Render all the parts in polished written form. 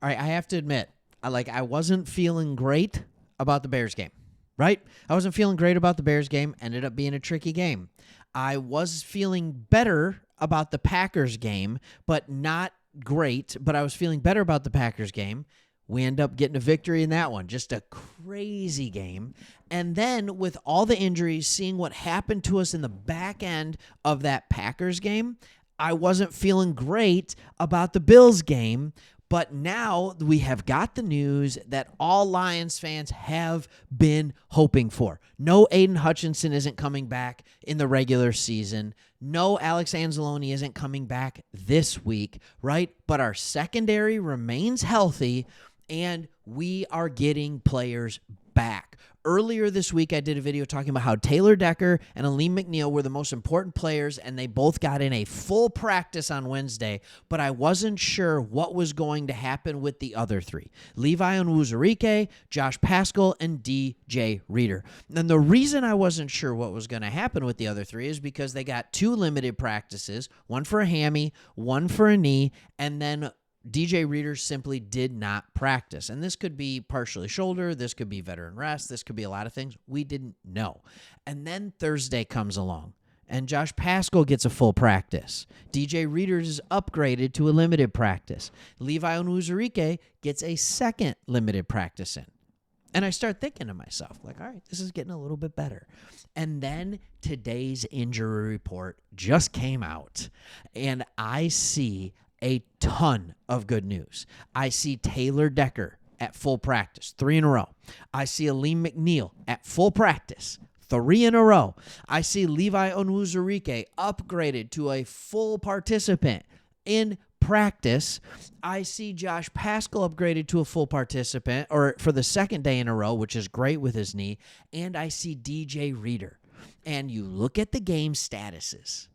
All right, I have to admit, I wasn't feeling great about the Bears game, right? I wasn't feeling great about the Bears game. Ended up being a tricky game. I was feeling better about the Packers game, but not great. But I was feeling better about the Packers game. We end up getting a victory in that one. Just a crazy game. And then with all the injuries, seeing what happened to us in the back end of that Packers game, I wasn't feeling great about the Bills game. But now we have got the news that all Lions fans have been hoping for. No Aiden Hutchinson isn't coming back in the regular season. No Alex Anzalone isn't coming back this week, right? But our secondary remains healthy, and we are getting players back. Earlier this week, I did a video talking about how Taylor Decker and Aleem McNeil were the most important players, and they both got in a full practice on Wednesday, but I wasn't sure what was going to happen with the other three, Levi Onwuzurike, Josh Paschal, and DJ Reader. And the reason I wasn't sure what was going to happen with the other three is because they got 2 limited practices, one for a hammy, one for a knee, and then DJ Reader simply did not practice. And this could be partially shoulder. This could be veteran rest. This could be a lot of things. We didn't know. And then Thursday comes along, and Josh Paschal gets a full practice. DJ Reader is upgraded to a limited practice. Levi Onwuzurike gets a second limited practice in. And I start thinking to myself, all right, this is getting a little bit better. And then today's injury report just came out, and I see a ton of good news. I see Taylor Decker at full practice, 3 in a row. I see Aleem McNeil at full practice, 3 in a row. I see Levi Onwuzurike upgraded to a full participant in practice. I see Josh Paschal upgraded to a full participant, or for the second day in a row, which is great with his knee. And I see DJ Reader. And you look at the game statuses,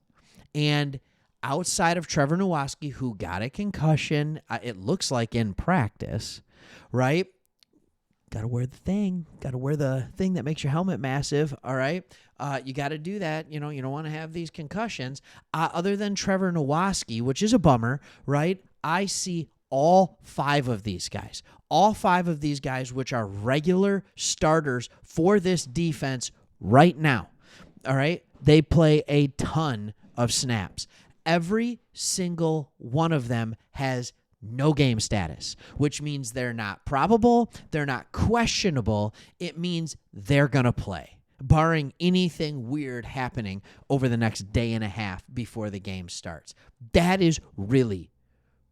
and outside of Trevor Nowaski, who got a concussion, it looks like in practice, right? Got to wear the thing. Got to wear the thing that makes your helmet massive, all right? You got to do that. You don't want to have these concussions. Other than Trevor Nowaski, which is a bummer, right? I see all 5 of these guys. All 5 of these guys, which are regular starters for this defense right now, all right? They play a ton of snaps. Every single one of them has no game status, which means they're not probable, they're not questionable. It means they're going to play, barring anything weird happening over the next day and a half before the game starts. That is really,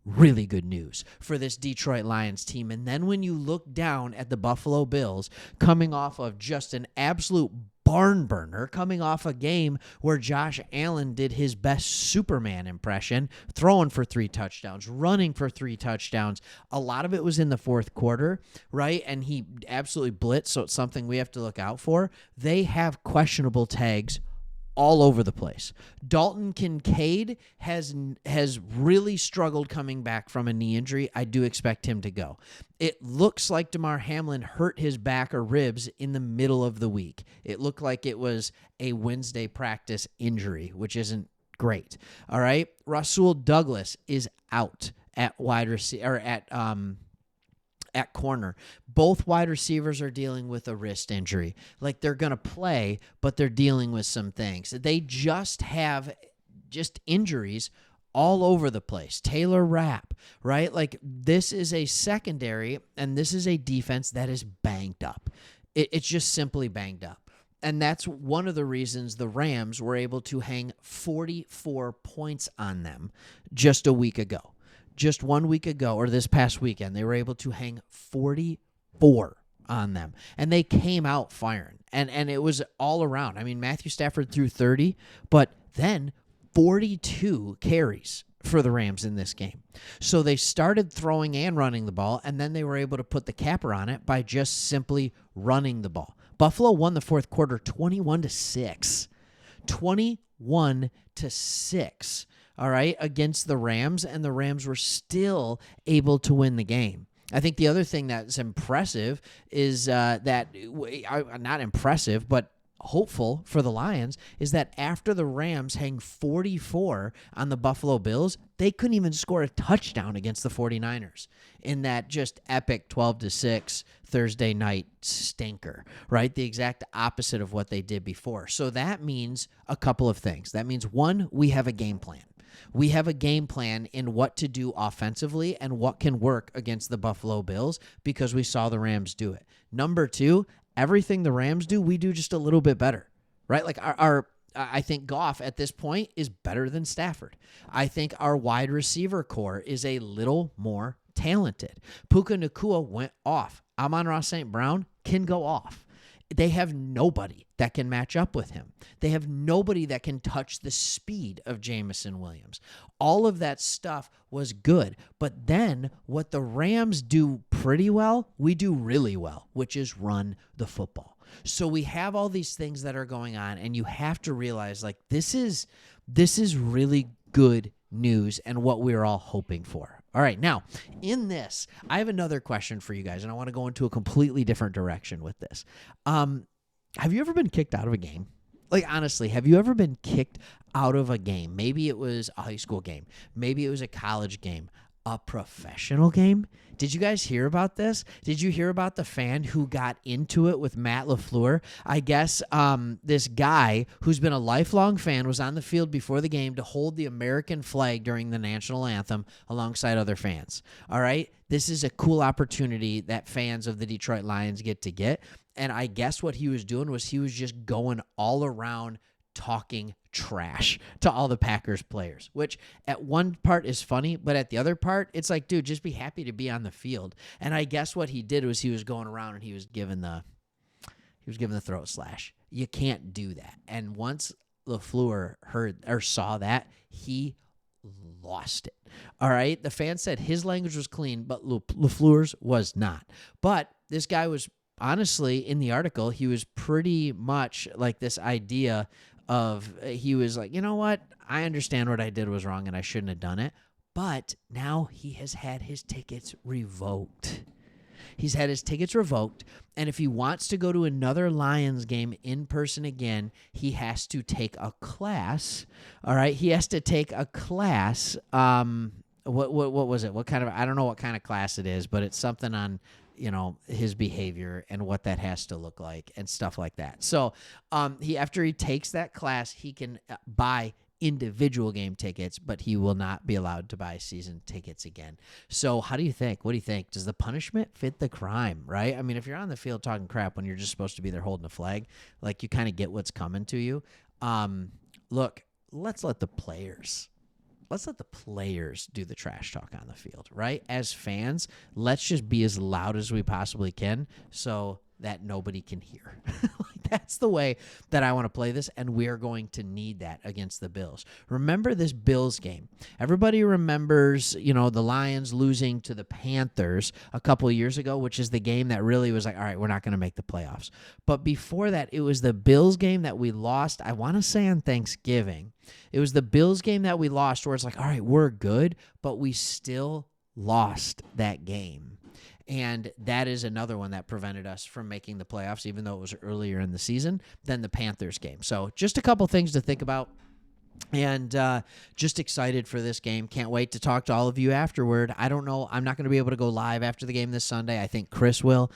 really good news for this Detroit Lions team. And then when you look down at the Buffalo Bills, coming off of just an absolute barn burner, coming off a game where Josh Allen did his best Superman impression, throwing for 3 touchdowns, running for 3 touchdowns. A lot of it was in the fourth quarter, right? And he absolutely blitzed, so it's something we have to look out for. They have questionable tags all over the place. Dalton Kincaid has really struggled coming back from a knee injury. I do expect him to go. It looks like Damar Hamlin hurt his back or ribs in the middle of the week. It looked like it was a Wednesday practice injury, which isn't great. All right. Rasul Douglas is out at wide receiver, or at corner. Both wide receivers are dealing with a wrist injury. Like, they're going to play, but they're dealing with some things. They just have injuries all over the place. Taylor Rapp, right? Like, this is a secondary, and this is a defense that is banged up. It's just simply banged up. And that's one of the reasons the Rams were able to hang 44 points on them just a week ago. Just 1 week ago, or this past weekend, they were able to hang 44 on them. And they came out firing. And it was all around. I mean, Matthew Stafford threw 30, but then 42 carries for the Rams in this game. So they started throwing and running the ball, and then they were able to put the capper on it by just simply running the ball. Buffalo won the fourth quarter 21-6. 21-6. All right, against the Rams, and the Rams were still able to win the game. I think the other thing that's impressive is not impressive, but hopeful for the Lions is that after the Rams hang 44 on the Buffalo Bills, they couldn't even score a touchdown against the 49ers in that just epic 12-6 Thursday night stinker, right? The exact opposite of what they did before. So that means a couple of things. That means, one, we have a game plan. We have a game plan in what to do offensively and what can work against the Buffalo Bills because we saw the Rams do it. Number two, everything the Rams do, we do just a little bit better, right? Like I think Goff at this point is better than Stafford. I think our wide receiver core is a little more talented. Puka Nacua went off. Amon-Ra St. Brown can go off. They have nobody that can match up with him. They have nobody that can touch the speed of Jamison Williams. All of that stuff was good. But then what the Rams do pretty well, we do really well, which is run the football. So we have all these things that are going on, and you have to realize, like, this is really good news and what we're all hoping for. All right, now, in this, I have another question for you guys, and I want to go into a completely different direction with this. Have you ever been kicked out of a game? Like, honestly, have you ever been kicked out of a game? Maybe it was a high school game. Maybe it was a college game. A professional game? Did you guys hear about this? Did you hear about the fan who got into it with Matt LaFleur? I guess this guy who's been a lifelong fan was on the field before the game to hold the American flag during the national anthem alongside other fans. All right? This is a cool opportunity that fans of the Detroit Lions get to get. And I guess what he was doing was he was just going all around talking trash to all the Packers players, which at one part is funny, but at the other part, it's like, dude, just be happy to be on the field. And I guess what he did was he was going around and he was giving the throat slash. You can't do that. And once LaFleur heard or saw that, he lost it. All right. The fan said his language was clean, but LaFleur's was not. But this guy was, honestly, in the article, he was pretty much like this idea of, he was like, you know what? I understand what I did was wrong and I shouldn't have done it. But now he has had his tickets revoked. He's had his tickets revoked. And if he wants to go to another Lions game in person again, he has to take a class. All right. He has to take a class. What was it? What kind of, I don't know what kind of class it is, but it's something on, his behavior and what that has to look like and stuff like that. So after he takes that class, he can buy individual game tickets, but he will not be allowed to buy season tickets again. So how do you think? What do you think? Does the punishment fit the crime, right? I mean, if you're on the field talking crap when you're just supposed to be there holding a flag, like, you kind of get what's coming to you. Look, let's let the players do the trash talk on the field, right? As fans, let's just be as loud as we possibly can so that nobody can hear. That's the way that I want to play this, and we're going to need that against the Bills. Remember this Bills game. Everybody remembers, the Lions losing to the Panthers a couple of years ago, which is the game that really was like, all right, we're not going to make the playoffs. But before that, it was the Bills game that we lost, I want to say on Thanksgiving. It was the Bills game that we lost where it's like, all right, we're good, but we still lost that game. And that is another one that prevented us from making the playoffs, even though it was earlier in the season than the Panthers game. So just a couple things to think about. And just excited for this game. Can't wait to talk to all of you afterward. I don't know. I'm not going to be able to go live after the game this Sunday. I think Chris will.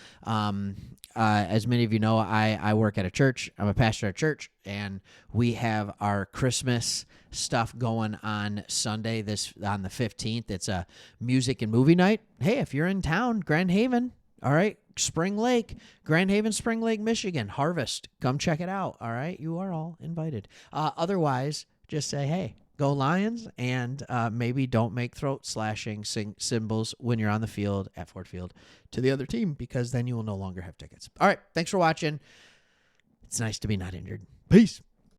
As many of you know, I work at a church. I'm a pastor at a church, and we have our Christmas stuff going on Sunday, on the 15th. It's a music and movie night. Hey, if you're in town, Grand Haven, all right, Spring Lake, Grand Haven, Spring Lake, Michigan, Harvest, come check it out, all right? You are all invited. Otherwise, just say, hey, go Lions, and maybe don't make throat-slashing symbols when you're on the field at Ford Field to the other team, because then you will no longer have tickets. All right, thanks for watching. It's nice to be not injured. Peace.